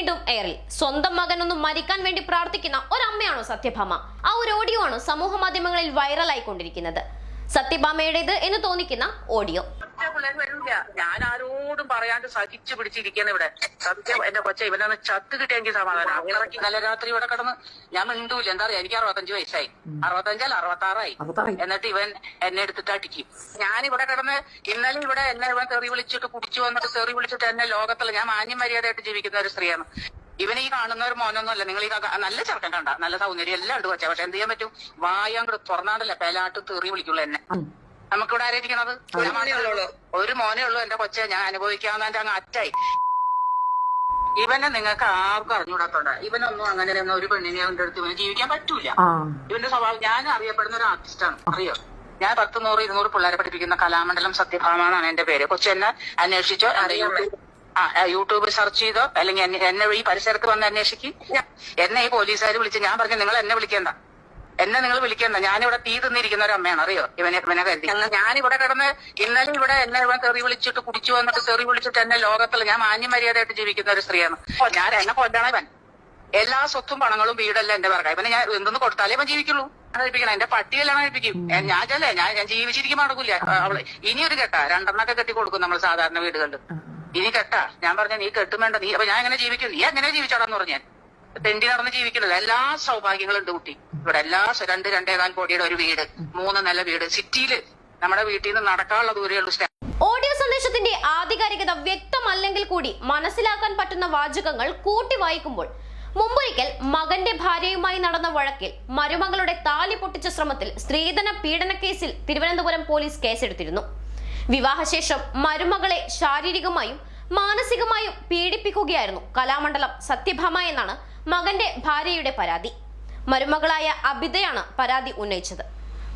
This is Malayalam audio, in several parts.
വീണ്ടും എയറിൽ. സ്വന്തം മകനൊന്നും മരിക്കാൻ വേണ്ടി പ്രാർത്ഥിക്കുന്ന ഒരമ്മയാണോ സത്യഭാമ? ആ ഒരു ഓഡിയോ ആണ് സമൂഹ മാധ്യമങ്ങളിൽ വൈറലായിക്കൊണ്ടിരിക്കുന്നത്. സത്യഭാമയുടേത് എന്ന് തോന്നിക്കുന്ന ഓഡിയോ. ഞാൻ ആരോടും പറയാണ്ട് സഹിച്ചു പിടിച്ചിരിക്കുന്ന ഇവിടെ. സത്യം എന്റെ കൊച്ച ഇവനൊന്ന് ചത്ത് കിട്ടിയെങ്കിൽ സമാധാനം. അത്രയ്ക്ക് നല്ല രാത്രി ഇവിടെ കിടന്ന് ഞാൻ മിണ്ടൂല. എന്താ പറയാ, എനിക്ക് 65 വയസ്സായി, 65 66 എന്നിട്ട് ഇവൻ എന്നെ എടുത്തിട്ട് അടിക്കും. ഞാനിവിടെ കിടന്ന് ഇന്നലെ ഇവിടെ എന്നെ ഇവൻ തെറി വിളിച്ചിട്ട് കുടിച്ചു വന്നിട്ട് തെറി വിളിച്ചിട്ട് എന്നെ ലോകത്തുള്ള ഞാൻ മാന്യം മര്യാദയായിട്ട് ജീവിക്കുന്ന ഒരു സ്ത്രീയാണ്. ഇവന് ഈ കാണുന്ന ഒരു മോനൊന്നും അല്ല. നിങ്ങൾ ഈ നല്ല ചെറുക്കൻ കണ്ട, നല്ല സൗന്ദര്യം എല്ലാം ഉണ്ട് കൊച്ചാ. പക്ഷെ എന്ത് ചെയ്യാൻ പറ്റും, വായങ്ങോട്ട് തുറന്നാണ്ടല്ലേ പേലാട്ട് തെറി വിളിക്കുള്ളൂ എന്നെ. നമുക്കിവിടെ ആരായിരിക്കണത്? ഒരു മോനേ ഉള്ളൂ എന്റെ കൊച്ചെ. ഞാൻ അനുഭവിക്കാവുന്നതിന്റെ അങ്ങ് അറ്റായി. ഇവനെ നിങ്ങൾക്ക് ആർക്കും അറിഞ്ഞുകൂടാത്തോണ്ട. ഇവനൊന്നും അങ്ങനെ ഒരു പെണ്ണിനെ എന്റെ അടുത്ത് ഇവന് ജീവിക്കാൻ പറ്റൂല. ഇവന്റെ സ്വഭാവം. ഞാൻ അറിയപ്പെടുന്ന ഒരു ആർട്ടിസ്റ്റാണ്, അറിയോ. ഞാൻ 10, 100, 200 പിള്ളേരെ പഠിപ്പിക്കുന്ന കലാമണ്ഡലം സത്യഭാമ എന്നാണ് എന്റെ പേര്. കൊച്ചെന്നെ അന്വേഷിച്ചോ, യൂട്യൂബ് സെർച്ച് ചെയ്തോ, അല്ലെങ്കിൽ എന്നെ ഈ പരിസരത്ത് വന്ന് അന്വേഷിക്കും. എന്നെ ഈ പോലീസുകാർ വിളിച്ച് ഞാൻ പറഞ്ഞു, നിങ്ങൾ എന്നെ വിളിക്കണ്ട, എന്നെ നിങ്ങൾ വിളിക്കണ്ട. ഞാനിവിടെ തീ തിന്നിരിക്കുന്ന ഒരു അമ്മയാണ്, അറിയോ. ഇവനെ കരുതി ഞാനിവിടെ കിടന്ന് ഇന്നലെ ഇവിടെ എന്നെ ഇവൻ തെറി വിളിച്ചിട്ട് കുടിച്ചു വന്നിട്ട് തെറി വിളിച്ചിട്ട് എന്നെ ലോകത്തുള്ള ഞാൻ മാന്യം മര്യാദയായിട്ട് ജീവിക്കുന്ന ഒരു സ്ത്രീയാണ്. ഞാൻ എന്നെ കൊല്ലണ ഇവൻ. എല്ലാ സ്വത്തും പണങ്ങളും വീടെല്ലാം എന്റെ പേർക്കാണ്. ഇവനെ ഞാൻ എന്തെന്ന് കൊടുത്താലേ ഇവൻ ജീവിക്കുള്ളൂ. കഴിപ്പിക്കണം. എന്റെ പട്ടിയെല്ലാം കഴിപ്പിക്കും. ഞാൻ ജീവിച്ചിരിക്കുമ്പോൾ നടക്കൂല. അവള് ഇനിയൊരു കെട്ടാ 2 കെട്ടി കൊടുക്കും നമ്മൾ സാധാരണ വീടുകളിൽ. ഇനി കെട്ടാ. ഞാൻ പറഞ്ഞ നീ കെട്ടും വേണ്ട, നീ. അപ്പൊ ഞാൻ എങ്ങനെ ജീവിക്കും? നീ എങ്ങനെ ജീവിച്ചോടാന്ന് പറഞ്ഞാൽ തെണ്ടി നടന്ന് ജീവിക്കുന്നത്. എല്ലാ സൗഭാഗ്യങ്ങളും ഉണ്ട് കുട്ടി. ഇവിടെ എല്ലാ 2-2.25 കോടിയുടെ ഒരു വീട്, 3 നില വീട്, സിറ്റിയില് നമ്മുടെ വീട്ടിൽ നിന്ന് നടക്കാനുള്ള ദൂരെയുള്ളൂ. ഓഡിയോ സന്ദേശത്തിന്റെ ആധികാരികത വ്യക്തമല്ലെങ്കിൽ കൂടി മനസ്സിലാക്കാൻ പറ്റുന്ന വാചകങ്ങൾ കൂട്ടി വായിക്കുമ്പോൾ മുമ്പൊരിക്കൽ മകന്റെ ഭാര്യയുമായി നടന്ന വഴക്കിൽ മരുമകളുടെ താലി പൊട്ടിച്ച ശ്രമത്തിൽ സ്ത്രീധന പീഡന കേസിൽ തിരുവനന്തപുരം പോലീസ് കേസെടുത്തിരുന്നു. വിവാഹശേഷം മരുമകളെ ശാരീരികമായും മാനസികമായും പീഡിപ്പിക്കുകയായിരുന്നു കലാമണ്ഡലം സത്യഭാമ എന്നാണ് മകന്റെ ഭാര്യയുടെ പരാതി. മരുമകളായ അബിതയാണ് പരാതി ഉന്നയിച്ചത്.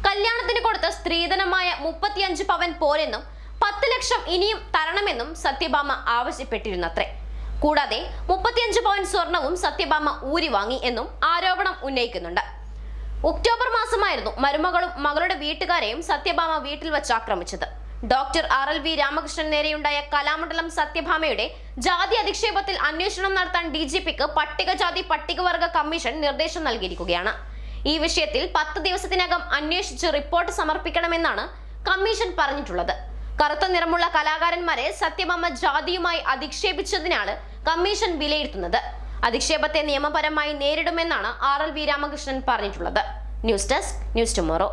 കല്യാണത്തിന് കൊടുത്ത സ്ത്രീധനമായ 35 പവൻ പോരെന്നും 10 ലക്ഷം ഇനിയും തരണമെന്നും സത്യഭാമ ആവശ്യപ്പെട്ടിരുന്നത്രേ. കൂടാതെ 35 പവൻ സ്വർണവും സത്യഭാമ ഊരി വാങ്ങി എന്നും ആരോപണം ഉന്നയിക്കുന്നുണ്ട്. ഒക്ടോബർ മാസമായിരുന്നു മരുമകളും മകളുടെ വീട്ടുകാരെയും സത്യഭാമ വീട്ടിൽ വെച്ച് ആക്രമിച്ചത്. ഡോക്ടർ RLV രാമകൃഷ്ണൻ നേരെയുണ്ടായ കലാമണ്ഡലം സത്യഭാമയുടെ ജാതി അധിക്ഷേപത്തിൽ അന്വേഷണം നടത്താൻ DGPക്ക് പട്ടികജാതി പട്ടികവർഗ കമ്മീഷൻ നിർദ്ദേശം നൽകിയിരിക്കുകയാണ്. ഈ വിഷയത്തിൽ 10 ദിവസത്തിനകം അന്വേഷിച്ച് റിപ്പോർട്ട് സമർപ്പിക്കണമെന്നാണ് കമ്മീഷൻ പറഞ്ഞിട്ടുള്ളത്. കറുത്ത നിറമുള്ള കലാകാരന്മാരെ സത്യഭാമ ജാതിയുമായി അധിക്ഷേപിച്ചതിനാണ് കമ്മീഷൻ വിലയിരുത്തുന്നത്. അധിക്ഷേപത്തെ നിയമപരമായി നേരിടുമെന്നാണ് RLV രാമകൃഷ്ണൻ പറഞ്ഞിട്ടുള്ളത്. News desk, news tomorrow.